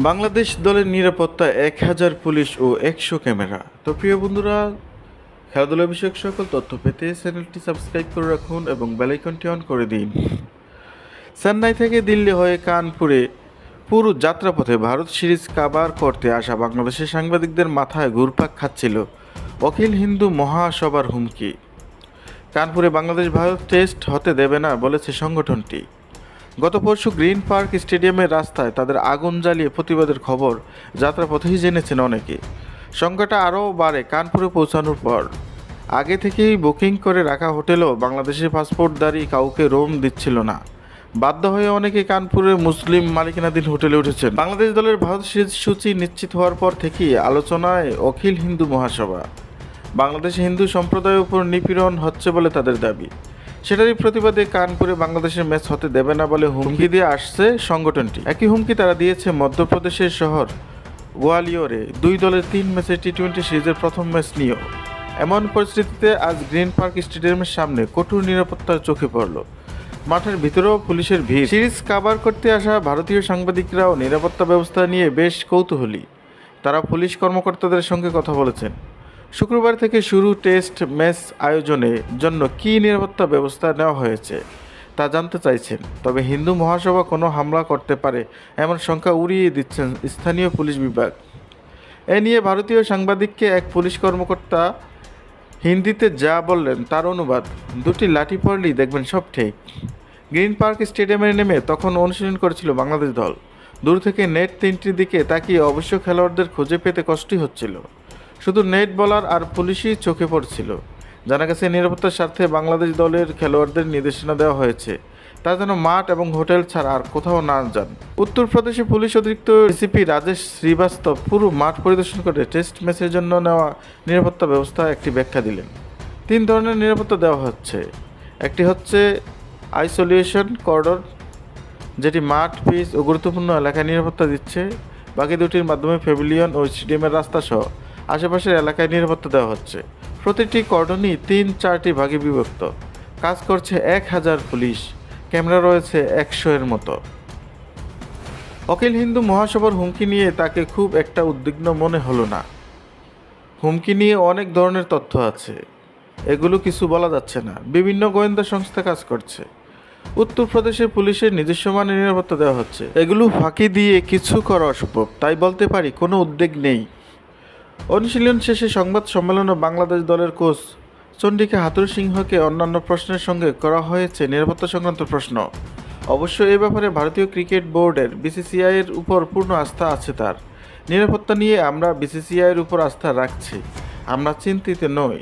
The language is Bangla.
বাংলাদেশ দলের নিরাপত্তা ১,০০০ পুলিশ ও ১০০ ক্যামেরা। তো প্রিয় বন্ধুরা, খেলাধুলা বিষয়ক সকল তথ্য পেতে চ্যানেলটি সাবস্ক্রাইব করে রাখুন এবং বেল আইকনটি অন করে দিন। চেন্নাই থেকে দিল্লি হয়ে কানপুরে পুরো যাত্রাপথে ভারত সিরিজ কাভার করতে আসা বাংলাদেশের সাংবাদিকদের মাথায় ঘুরপাক খাচ্ছিল অখিল হিন্দু মহাসভার হুমকি। কানপুরে বাংলাদেশ ভারত টেস্ট হতে দেবে না বলেছে সংগঠনটি। গত পরশু গ্রিন পার্ক স্টেডিয়ামের রাস্তায় তাদের আগুন জ্বালিয়ে প্রতিবাদের খবর যাত্রাপথেই জেনেছেন অনেকে। সংখ্যাটা আরও বাড়ে কানপুরে পৌঁছানোর পর। আগে থেকেই বুকিং করে রাখা হোটেলও বাংলাদেশের পাসপোর্টধারী কাউকে রুম দিচ্ছিল না। বাধ্য হয়ে অনেকে কানপুরের মুসলিম মালিকানাধীন হোটেলে উঠেছেন। বাংলাদেশ দলের ভারত সিরিজ সূচি নিশ্চিত হওয়ার পর থেকেই আলোচনায় অখিল হিন্দু মহাসভা। বাংলাদেশে হিন্দু সম্প্রদায়ের উপর নিপীড়ন হচ্ছে বলে তাদের দাবি। সেটারই প্রতিবাদে কানপুরে বাংলাদেশের ম্যাচ হতে দেবে না বলে হুমকি দিয়ে আসছে সংগঠনটি। একই হুমকি তারা দিয়েছে মধ্যপ্রদেশের শহর গোয়ালিয়রে ২ দলের ৩ ম্যাচের টি-20 সিরিজের প্রথম ম্যাচ নিয়েও। এমন পরিস্থিতিতে আজ গ্রিন পার্ক স্টেডিয়ামের সামনে কঠোর নিরাপত্তার চোখে পড়ল। মাঠের ভিতরেও পুলিশের ভিড়। সিরিজ কাভার করতে আসা ভারতীয় সাংবাদিকরাও নিরাপত্তা ব্যবস্থা নিয়ে বেশ কৌতূহলী। তারা পুলিশ কর্মকর্তাদের সঙ্গে কথা বলেছেন। শুক্রবার থেকে শুরু টেস্ট ম্যাচ আয়োজনের জন্য কী নিরাপত্তা ব্যবস্থা নেওয়া হয়েছে তা জানতে চাইছেন। তবে হিন্দু মহাসভা কোনো হামলা করতে পারে এমন শঙ্কা উড়িয়ে দিচ্ছেন স্থানীয় পুলিশ বিভাগ। এ নিয়ে ভারতীয় সাংবাদিককে এক পুলিশ কর্মকর্তা হিন্দিতে যা বললেন তার অনুবাদ, দুটি লাঠি পড়লেই দেখবেন সব ঠিক। গ্রিন পার্ক স্টেডিয়ামে নেমে তখন অনুশীলন করেছিল বাংলাদেশ দল। দূর থেকে নেট ৩টির দিকে তাকিয়ে অবশ্য খেলোয়াড়দের খুঁজে পেতে কষ্টই হচ্ছিল। শুধু নেট বলার আর পুলিশই চোখে পড়ছিল। জানা গেছে নিরাপত্তার স্বার্থে বাংলাদেশ দলের খেলোয়াড়দের নির্দেশনা দেওয়া হয়েছে তা যেন মাঠ এবং হোটেল ছাড়া আর কোথাও না যান। উত্তরপ্রদেশে পুলিশ অতিরিক্ত ডিসিপি রাজেশ শ্রীবাস্তব পুরো মাঠ পরিদর্শন করে টেস্ট ম্যাচের জন্য নেওয়া নিরাপত্তা ব্যবস্থা একটি ব্যাখ্যা দিলেন। ৩ ধরনের নিরাপত্তা দেওয়া হচ্ছে। একটি হচ্ছে আইসোলিয়েশন কর্ডন, যেটি মাঠ, পিচ ও গুরুত্বপূর্ণ এলাকায় নিরাপত্তা দিচ্ছে। বাকি দুটির মাধ্যমে প্যাভিলিয়ন ও স্টেডিয়ামের রাস্তা সহ আশেপাশের এলাকায় নিরাপত্তা দেওয়া হচ্ছে। প্রতিটি কর্ডনই ৩-৪টি ভাগে বিভক্ত। কাজ করছে ১,০০০ পুলিশ, ক্যামেরা রয়েছে ১০০-এর মতো। অখিল হিন্দু মহাসভার হুমকি নিয়ে তাকে খুব একটা উদ্বিগ্ন মনে হলো না। হুমকি নিয়ে অনেক ধরনের তথ্য আছে, এগুলো কিছু বলা যাচ্ছে না। বিভিন্ন গোয়েন্দা সংস্থা কাজ করছে। উত্তরপ্রদেশের পুলিশের নিজস্ব মানের নিরাপত্তা দেওয়া হচ্ছে। এগুলো ফাঁকি দিয়ে কিছু করা অসম্ভব, তাই বলতে পারি কোনো উদ্বেগ নেই। অনুশীলন শেষে সংবাদ সম্মেলনে বাংলাদেশ দলের কোচ চন্ডিকা হাথুরু সিংহকে অন্যান্য প্রশ্নের সঙ্গে করা হয়েছে নিরাপত্তা সংক্রান্ত প্রশ্ন। অবশ্য এ ব্যাপারে ভারতীয় ক্রিকেট বোর্ডের বিসিসিআইয়ের উপর পূর্ণ আস্থা আছে তার। নিরাপত্তা নিয়ে আমরা বিসিসিআইয়ের উপর আস্থা রাখছি, আমরা চিন্তিত নই।